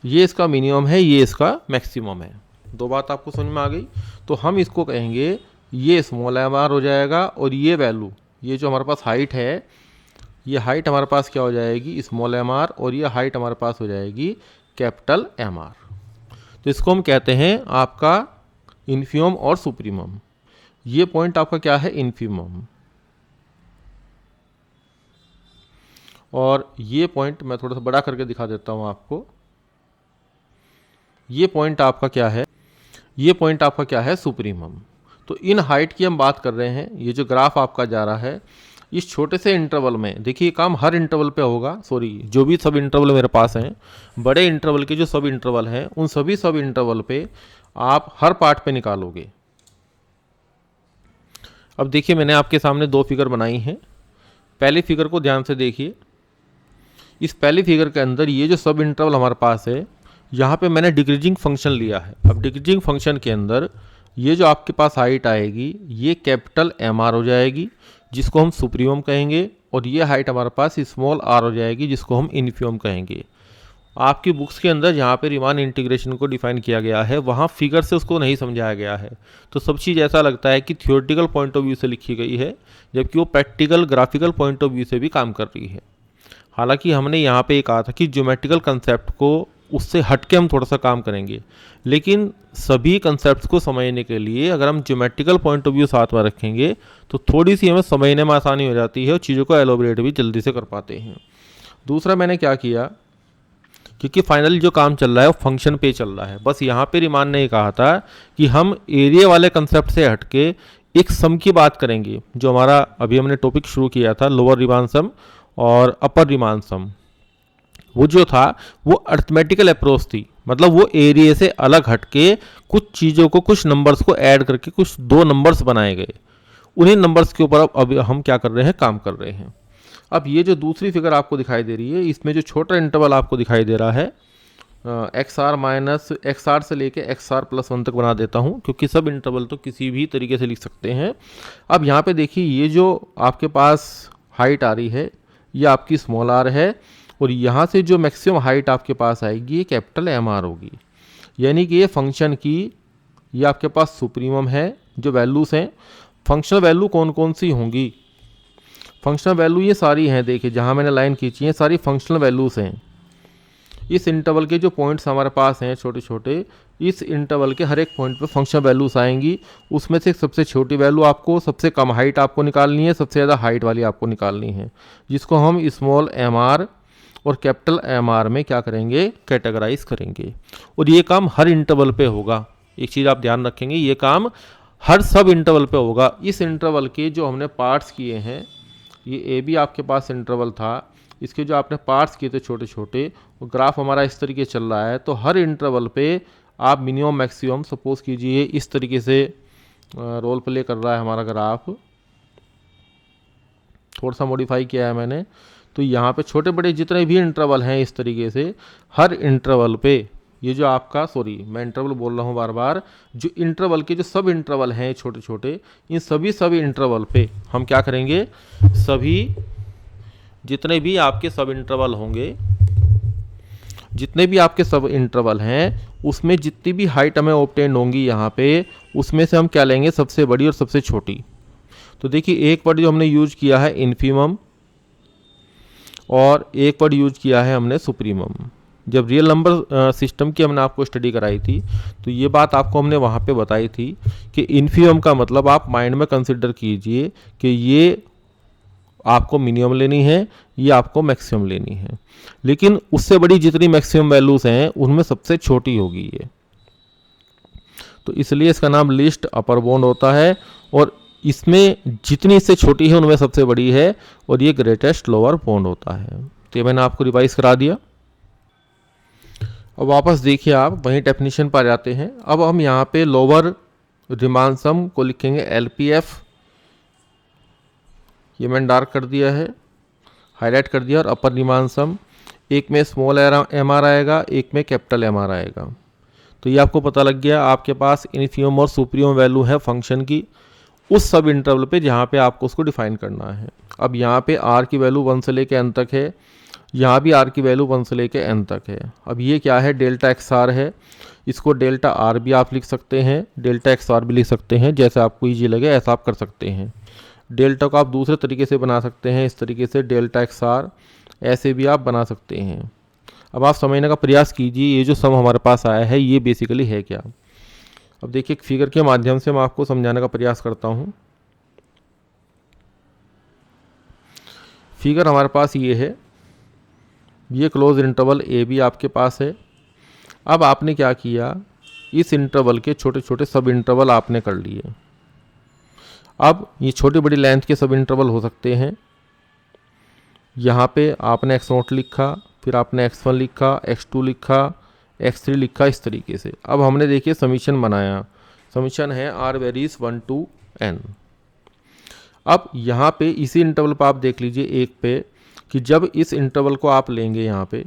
ये इसका मिनिमम है, ये इसका मैक्सिमम है। दो बात आपको समझ में आ गई। तो हम इसको कहेंगे ये स्मॉल एम आर हो जाएगा, और ये वैल्यू, ये जो हमारे पास हाइट है, ये हाइट हमारे पास क्या हो जाएगी, स्मॉल एम आर, और ये हाइट हमारे पास हो जाएगी कैपिटल एम आर। तो इसको हम कहते हैं आपका इन्फीमम और सुप्रीमम। ये पॉइंट आपका क्या है, इन्फीमम, और ये पॉइंट मैं थोड़ा सा बड़ा करके दिखा देता हूं आपको। ये पॉइंट आपका क्या है, ये पॉइंट आपका क्या है, सुप्रीमम। तो इन हाइट की हम बात कर रहे हैं। ये जो ग्राफ आपका जा रहा है इस छोटे से इंटरवल में, देखिए काम हर इंटरवल पे होगा, सॉरी जो भी सब इंटरवल मेरे पास हैं, बड़े इंटरवल के जो सब इंटरवल हैं उन सभी सब इंटरवल पे आप हर पार्ट पे निकालोगे। अब देखिए मैंने आपके सामने दो फिगर बनाई हैं। पहली फिगर को ध्यान से देखिए। इस पहली फिगर के अंदर ये जो सब इंटरवल हमारे पास है, यहाँ पे मैंने डिक्रीजिंग फंक्शन लिया है। अब डिक्रीजिंग फंक्शन के अंदर ये जो आपके पास हाइट आएगी ये कैपिटल एम आर हो जाएगी, जिसको हम सुप्रीमम कहेंगे, और ये हाइट हमारे पास स्मॉल आर हो जाएगी, जिसको हम इन्फीमम कहेंगे। आपकी बुक्स के अंदर जहाँ पे रिमान इंटीग्रेशन को डिफाइन किया गया है वहाँ फिगर से उसको नहीं समझाया गया है, तो सब चीज़ ऐसा लगता है कि थियोरेटिकल पॉइंट ऑफ व्यू से लिखी गई है, जबकि वो practical graphical point of view से भी काम कर रही है। हालांकि हमने यहाँ पे कहा था कि ज्योमेट्रिकल कंसेप्ट को उससे हटके हम थोड़ा सा काम करेंगे, लेकिन सभी कंसेप्ट्स को समझने के लिए अगर हम ज्योमेट्रिकल पॉइंट ऑफ व्यू साथ में रखेंगे तो थोड़ी सी हमें समझने में आसानी हो जाती है और चीज़ों को एलोबरेट भी जल्दी से कर पाते हैं। दूसरा मैंने क्या किया, क्योंकि फाइनली जो काम चल रहा है वो फंक्शन पे चल रहा है, बस यहाँ पे रिमान ने कहा था कि हम एरिया वाले कंसेप्ट से हटके एक सम की बात करेंगे, जो हमारा अभी हमने टॉपिक शुरू किया था लोअर रिमान सम और अपर रिमान सम। वो जो था वो अर्थमेटिकल अप्रोच थी, मतलब वो एरिया से अलग हटके कुछ चीज़ों को, कुछ नंबर्स को ऐड करके कुछ दो नंबर्स बनाए गए। उन्हीं नंबर्स के ऊपर अब हम क्या कर रहे हैं, काम कर रहे हैं। अब ये जो दूसरी फिगर आपको दिखाई दे रही है, इसमें जो छोटा इंटरवल आपको दिखाई दे रहा है x r minus x r से लेके एक्स आर प्लस 1 तक बना देता हूँ, क्योंकि सब इंटरवल तो किसी भी तरीके से लिख सकते हैं। अब यहाँ पे देखिए, ये जो आपके पास हाइट आ रही है ये आपकी स्मॉल आर है, और यहाँ से जो मैक्सिमम हाइट आपके पास आएगी ये कैपिटल एम आर होगी। यानी कि ये फंक्शन की ये आपके पास सुप्रीमम है। जो वैल्यूज़ हैं, फंक्शनल वैल्यू कौन कौन सी होंगी, फंक्शनल वैल्यू ये सारी हैं, देखिए जहाँ मैंने लाइन खींची है सारी फंक्शनल वैल्यूज़ हैं। इस इंटरवल के जो पॉइंट्स हमारे पास हैं छोटे छोटे, इस इंटरवल के हर एक पॉइंट पे फंक्शनल वैल्यूज आएंगी। उसमें से सबसे छोटी वैल्यू आपको, सबसे कम हाइट आपको निकालनी है, सबसे ज़्यादा हाइट वाली आपको निकालनी है, जिसको हम स्मॉल एम आर और कैपिटल एम आर में क्या करेंगे, कैटेगराइज करेंगे। और ये काम हर इंटरवल पे होगा। एक चीज़ आप ध्यान रखेंगे, ये काम हर सब इंटरवल पे होगा। इस इंटरवल के जो हमने पार्ट्स किए हैं, ये ए बी आपके पास इंटरवल था, इसके जो आपने पार्ट्स किए थे छोटे छोटे, वो ग्राफ हमारा इस तरीके चल रहा है। तो हर इंटरवल पे आप मिनिमम मैक्सिमम सपोज कीजिए इस तरीके से रोल प्ले कर रहा है हमारा ग्राफ, थोड़ा सा मॉडिफाई किया है मैंने। तो यहाँ पे छोटे बड़े जितने भी इंटरवल हैं इस तरीके से हर इंटरवल पे ये जो आपका, सॉरी मैं इंटरवल बोल रहा हूँ बार बार, जो इंटरवल के जो सब इंटरवल हैं छोटे छोटे, इन सभी इंटरवल पे हम क्या करेंगे, सभी जितने भी आपके सब इंटरवल होंगे, जितने भी आपके सब इंटरवल हैं, उसमें जितनी भी हाइट हमें ऑब्टेन होंगी यहाँ पे, उसमें से हम क्या लेंगे, सबसे बड़ी और सबसे छोटी। तो देखिए एक वर्ड जो हमने यूज किया है इन्फीमम, और एक वर्ड यूज किया है हमने सुप्रीमम। जब रियल नंबर सिस्टम की हमने आपको स्टडी कराई थी, तो ये बात आपको हमने वहाँ पे बताई थी कि इन्फीमम का मतलब आप माइंड में कंसिडर कीजिए कि ये आपको मिनिमम लेनी है, ये आपको मैक्सिमम लेनी है, लेकिन उससे बड़ी जितनी मैक्सिमम वैल्यूज हैं उनमें सबसे छोटी होगी ये। तो इसलिए इसका नाम लिस्ट अपर बाउंड होता है, और इसमें जितनी इससे छोटी है उनमें सबसे बड़ी है, और ये ग्रेटेस्ट लोअर बाउंड होता है। तो ये मैंने आपको रिवाइज करा दिया। अब वापस देखिए, आप वहीं डेफिनेशन पर जाते हैं। अब हम यहाँ पे लोअर रिमान सम को लिखेंगे एलपीएफ, ये मैंने डार्क कर दिया है, हाईलाइट कर दिया। और अपर रिमान सम, एक में स्मॉल एम आर आएगा, एक में कैपिटल एम आर आएगा। तो ये आपको पता लग गया, आपके पास इन्फीमम और सुप्रीमम वैल्यू है फंक्शन की उस सब इंटरवल पे जहाँ पे आपको उसको डिफाइन करना है। अब यहाँ पे आर की वैल्यू 1 से लेके एन तक है, यहाँ भी आर की वैल्यू 1 से लेके एन तक है। अब ये क्या है, डेल्टा एक्स आर है, इसको डेल्टा आर भी आप लिख सकते हैं, डेल्टा एक्स आर भी लिख सकते हैं, जैसे आपको ईजी लगे ऐसा आप कर सकते हैं। डेल्टा को आप दूसरे तरीके से बना सकते हैं, इस तरीके से डेल्टा एक्स आर, ऐसे भी आप बना सकते हैं। अब आप समझने का प्रयास कीजिए, ये जो सम हमारे पास आया है ये बेसिकली है क्या। अब देखिए, एक फिगर के माध्यम से मैं आपको समझाने का प्रयास करता हूँ। फिगर हमारे पास ये है, ये क्लोज इंटरवल ए बी आपके पास है। अब आपने क्या किया, इस इंटरवल के छोटे छोटे सब इंटरवल आपने कर लिए। अब ये छोटी बड़ी लेंथ के सब इंटरवल हो सकते हैं। यहाँ पे आपने x0 लिखा, फिर आपने x1 लिखा, x2 लिखा, x3 लिखा, इस तरीके से। अब हमने देखिए समीशन बनाया, समीशन है r वेरीज 1 to n। अब यहाँ पे इसी इंटरवल पर आप देख लीजिए एक पे, कि जब इस इंटरवल को आप लेंगे, यहाँ पे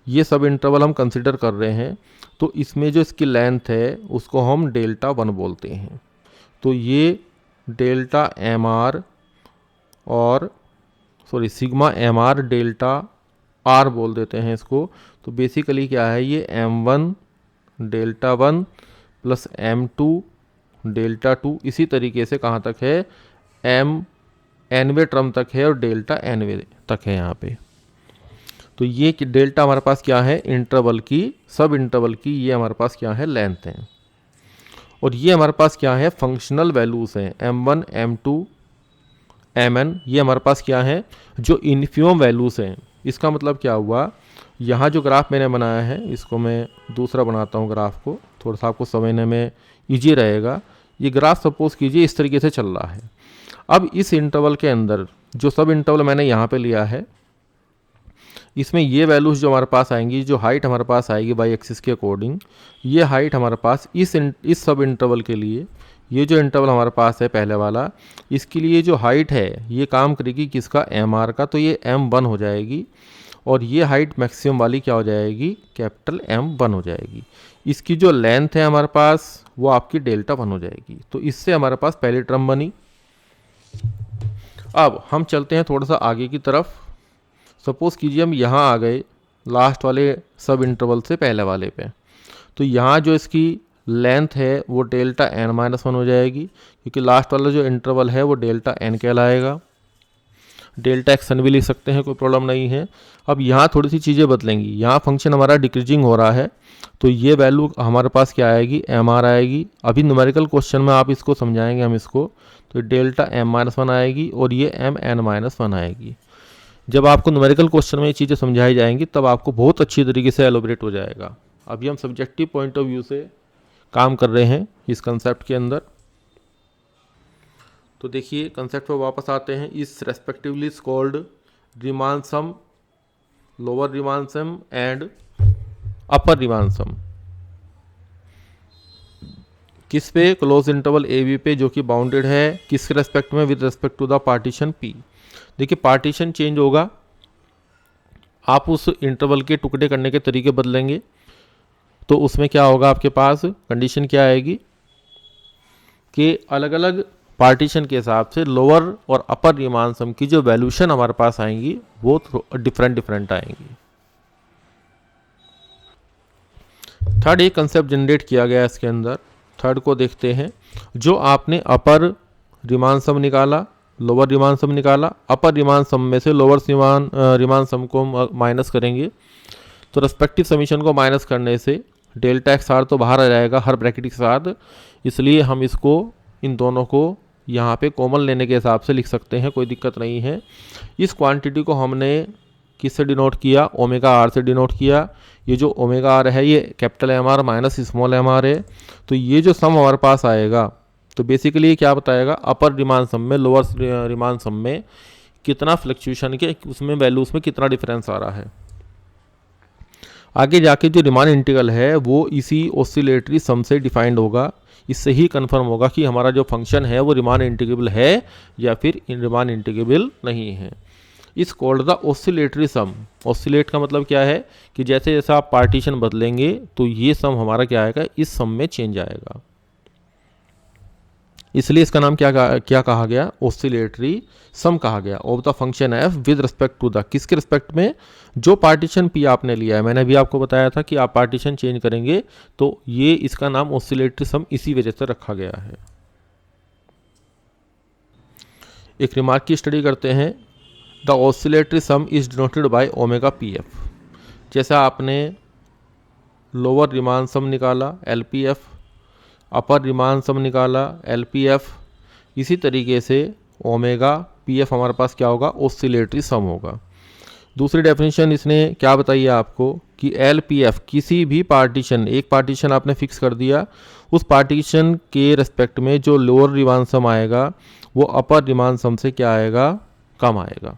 ये सब इंटरवल हम कंसिडर कर रहे हैं, तो इसमें जो इसकी लेंथ है उसको हम डेल्टा 1 बोलते हैं। तो ये डेल्टा एम आर और sorry sigma m r delta r बोल देते हैं इसको। तो बेसिकली क्या है, ये m1 delta 1 plus m2 delta 2, इसी तरीके से कहाँ तक है, m nवे टर्म तक है और डेल्टा nवे तक है यहाँ पे। तो ये डेल्टा हमारे पास क्या है, इंटरवल की, सब इंटरवल की ये हमारे पास क्या है, लेंथ है। और ये हमारे पास क्या है, फंक्शनल वैल्यूज हैं, m1 m2 mn, ये हमारे पास क्या है, जो इन्फीमम वैल्यूज हैं। इसका मतलब क्या हुआ, यहाँ जो ग्राफ मैंने बनाया है, इसको मैं दूसरा बनाता हूँ ग्राफ को, थोड़ा सा आपको समझने में ईजी रहेगा। ये ग्राफ सपोज कीजिए इस तरीके से चल रहा है। अब इस इंटरवल के अंदर जो सब इंटरवल मैंने यहाँ पे लिया है, इसमें ये वैल्यूज जो हमारे पास आएंगी, जो हाइट हमारे पास आएगी वाई एक्सिस के अकॉर्डिंग, ये हाइट हमारे पास इस सब इंटरवल के लिए ये जो इंटरवल हमारे पास है पहले वाला, इसके लिए जो हाइट है ये काम करेगी किसका, MR का, तो ये M1 हो जाएगी। और ये हाइट मैक्सिमम वाली क्या हो जाएगी, कैपिटल M1 हो जाएगी। इसकी जो लेंथ है हमारे पास वो आपकी डेल्टा 1 हो जाएगी। तो इससे हमारे पास पहली टर्म बनी। अब हम चलते हैं थोड़ा सा आगे की तरफ। सपोज कीजिए हम यहाँ आ गए लास्ट वाले सब इंटरवल से पहले वाले पे, तो यहाँ जो इसकी लेंथ है वो डेल्टा n-1 हो जाएगी, क्योंकि लास्ट वाला जो इंटरवल है वो डेल्टा n कहलाएगा। डेल्टा एक्सन भी लिख सकते हैं, कोई प्रॉब्लम नहीं है। अब यहाँ थोड़ी सी चीज़ें बदलेंगी। यहाँ फंक्शन हमारा डिक्रीजिंग हो रहा है, तो ये वैल्यू हमारे पास क्या आएगी, MR आएगी। अभी न्यूमेरिकल क्वेश्चन में आप इसको समझाएंगे हम इसको, तो डेल्टा m-1 आएगी और ये mn-1 आएगी। जब आपको न्यूमेरिकल क्वेश्चन में ये चीज़ें समझाई जाएंगी तब आपको बहुत अच्छी तरीके से एलोबरेट हो जाएगा। अभी हम सब्जेक्टिव पॉइंट ऑफ व्यू से काम कर रहे हैं इस कंसेप्ट के अंदर। तो देखिए कंसेप्ट पर वापस आते हैं। इस respectively is called Riemann sum, lower Riemann sum and upper Riemann sum. किस पे, क्लोज इंटरवल AB पे, जो कि बाउंडेड है किसके रेस्पेक्ट में, with respect to the partition P। देखिए पार्टीशन चेंज होगा, आप उस इंटरवल के टुकड़े करने के तरीके बदलेंगे, तो उसमें क्या होगा, आपके पास कंडीशन क्या आएगी कि अलग अलग पार्टीशन के हिसाब से लोअर और अपर रीमान सम की जो वैल्यूशन हमारे पास आएंगी वो डिफरेंट आएंगी। थर्ड एक कंसेप्ट जनरेट किया गया इसके अंदर। थर्ड को देखते हैं। जो आपने अपर रीमान सम निकाला, लोअर रीमान सम निकाला, अपर रीमान सम में से लोअर रीमान सम को माइनस करेंगे, तो रेस्पेक्टिव समीशन को माइनस करने से डेल्टा XR तो बाहर आ जाएगा हर ब्रैकेट के साथ, इसलिए हम इसको इन दोनों को यहाँ पे कॉमन लेने के हिसाब से लिख सकते हैं, कोई दिक्कत नहीं है। इस क्वांटिटी को हमने किससे डिनोट किया, ओमेगा R से डिनोट किया। ये जो ओमेगा R है ये capital MR minus small MR है। तो ये जो सम हमारे पास आएगा, तो बेसिकली क्या बताएगा, अपर रीमान सम में लोअर रीमान सम में कितना फ्लक्चुएशन के उसमें वैल्यूज में कितना डिफरेंस आ रहा है। आगे जाके जो रीमान इंटीग्रल है वो इसी ऑसिलेटरी सम से डिफाइंड होगा। इससे ही कंफर्म होगा कि हमारा जो फंक्शन है वो रीमान इंटीग्रेबल है या फिर रीमान इंटीग्रेबल नहीं है। Is called the oscillatory sum. Oscillate का मतलब क्या है कि जैसे जैसे आप पार्टीशन बदलेंगे तो ये सम हमारा क्या आएगा, इस सम में चेंज आएगा, इसलिए इसका नाम क्या कहा गया, ऑसिलेटरी सम कहा गया of the function f with respect to the, किसके रिस्पेक्ट में, जो पार्टीशन पी आपने लिया है। मैंने अभी आपको बताया था कि आप पार्टीशन चेंज करेंगे तो ये इसका नाम ऑसिलेटरी सम इसी वजह से रखा गया है। एक रिमार्क की स्टडी करते हैं। The oscillatory some is denoted by omega P F. जैसा आपने लोअर रीमान सम निकाला LPF, अपर रीमान सम निकाला LPF, इसी तरीके से ओमेगा PF हमारे पास क्या होगा, ऑसिलेटरी सम होगा। दूसरी डेफिनेशन इसने क्या बताई है आपको कि LPF किसी भी पार्टीशन, एक पार्टीशन आपने फिक्स कर दिया, उस पार्टीशन के रेस्पेक्ट में जो लोअर रीमान सम आएगा वो अपर रीमान सम से क्या आएगा, कम आएगा।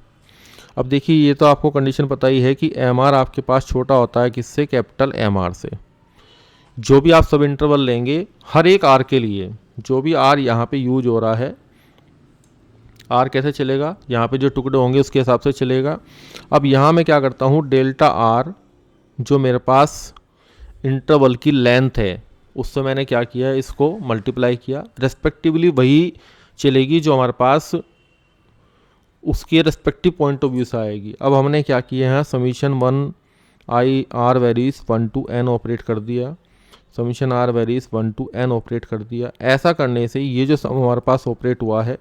अब देखिए ये तो आपको कंडीशन पता ही है कि MR आपके पास छोटा होता है किससे, कैपिटल MR से। जो भी आप सब इंटरवल लेंगे हर एक R के लिए, जो भी R यहाँ पे यूज हो रहा है, R कैसे चलेगा, यहाँ पे जो टुकड़े होंगे उसके हिसाब से चलेगा। अब यहाँ मैं क्या करता हूँ, डेल्टा R जो मेरे पास इंटरवल की लेंथ है उससे मैंने क्या किया, इसको मल्टीप्लाई किया, रेस्पेक्टिवली वही चलेगी जो हमारे पास उसके रेस्पेक्टिव पॉइंट ऑफ व्यू से आएगी। अब हमने क्या किया है, summation 1 R varies 1 to n operate कर दिया, summation R varies 1 to n operate कर दिया। ऐसा करने से ये जो सम हमारे पास ऑपरेट हुआ है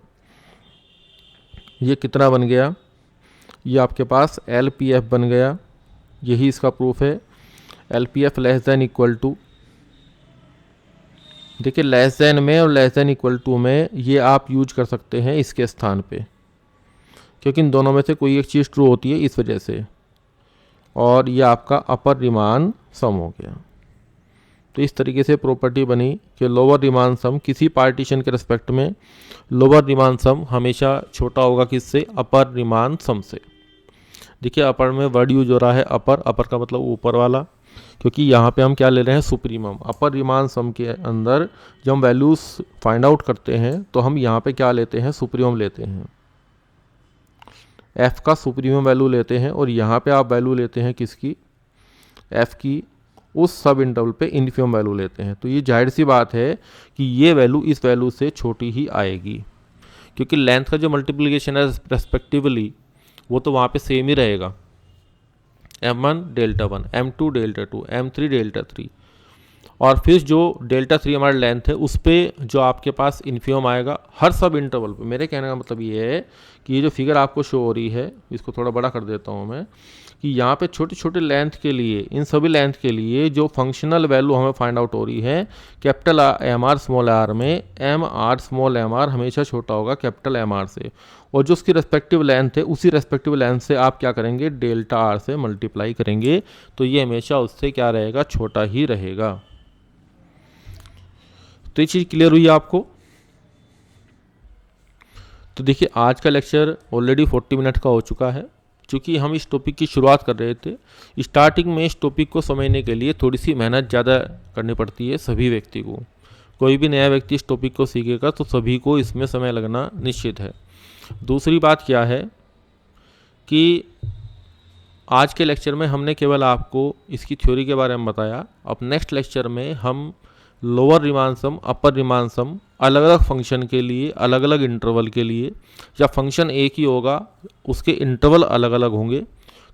ये कितना बन गया, ये आपके पास LPF बन गया। यही इसका प्रूफ है। LPF less than equal to, देखिए लेस देन में और लेस देन इक्वल टू में ये आप यूज कर सकते हैं इसके स्थान पे, क्योंकि इन दोनों में से कोई एक चीज़ ट्रू होती है इस वजह से। और ये आपका अपर रीमान सम हो गया। तो इस तरीके से प्रॉपर्टी बनी कि लोअर रीमान सम किसी पार्टीशन के रिस्पेक्ट में लोअर रीमान सम हमेशा छोटा होगा किससे, अपर रीमान सम से। देखिए अपर में वर्ड यूज हो रहा है अपर, अपर का मतलब ऊपर वाला, क्योंकि यहाँ पे हम क्या ले रहे हैं, सुप्रीमम। अपर रिमान सम के अंदर जब हम वैल्यूज फाइंड आउट करते हैं तो हम यहाँ पे क्या लेते हैं, सुप्रीमम लेते हैं, एफ का सुप्रीमम वैल्यू लेते हैं, और यहाँ पे आप वैल्यू लेते हैं किसकी, एफ की, उस सब इंटरवल पे इन्फीमम वैल्यू लेते हैं। तो ये जाहिर सी बात है कि ये वैल्यू इस वैल्यू से छोटी ही आएगी, क्योंकि लेंथ का जो मल्टीप्लिकेशन है रेस्पेक्टिवली वो तो वहाँ पे सेम ही रहेगा, m1 delta 1, m2 delta 2, m3 delta 3, और फिर जो डेल्टा 3 हमारा लेंथ है उस पर जो आपके पास इन्फीमम आएगा हर सब इंटरवल पे। मेरे कहने का मतलब ये है कि ये जो फिगर आपको शो हो रही है, इसको थोड़ा बड़ा कर देता हूँ मैं, कि यहाँ पे छोटे छोटे लेंथ के लिए, इन सभी लेंथ के लिए जो फंक्शनल वैल्यू हमें फाइंड आउट हो रही है, capital M R small R में M R small M R हमेशा छोटा होगा कैपिटल एम आर से, और जो उसकी रेस्पेक्टिव लेंथ है उसी रेस्पेक्टिव लेंथ से आप क्या करेंगे, डेल्टा आर से मल्टीप्लाई करेंगे, तो ये हमेशा उससे क्या रहेगा, छोटा ही रहेगा। तो ये चीज़ क्लियर हुई आपको। तो देखिए आज का लेक्चर ऑलरेडी 40 मिनट का हो चुका है। चूँकि हम इस टॉपिक की शुरुआत कर रहे थे, स्टार्टिंग में इस टॉपिक को समझने के लिए थोड़ी सी मेहनत ज़्यादा करनी पड़ती है सभी व्यक्ति को। कोई भी नया व्यक्ति इस टॉपिक को सीखेगा तो सभी को इसमें समय लगना निश्चित है। दूसरी बात क्या है कि आज के लेक्चर में हमने केवल आपको इसकी थ्योरी के बारे में बताया। अब नेक्स्ट लेक्चर में हम लोअर रिमान सम, अपर रिमान सम, अलग अलग फंक्शन के लिए, अलग अलग इंटरवल के लिए, या फंक्शन एक ही होगा उसके इंटरवल अलग अलग होंगे,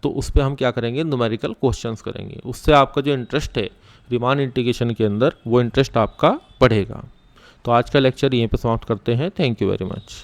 तो उस पर हम क्या करेंगे, न्यूमेरिकल क्वेश्चंस करेंगे। उससे आपका जो इंटरेस्ट है रिमान इंटीग्रेशन के अंदर, वो इंटरेस्ट आपका बढ़ेगा। तो आज का लेक्चर यहीं पे समाप्त करते हैं। Thank you very much.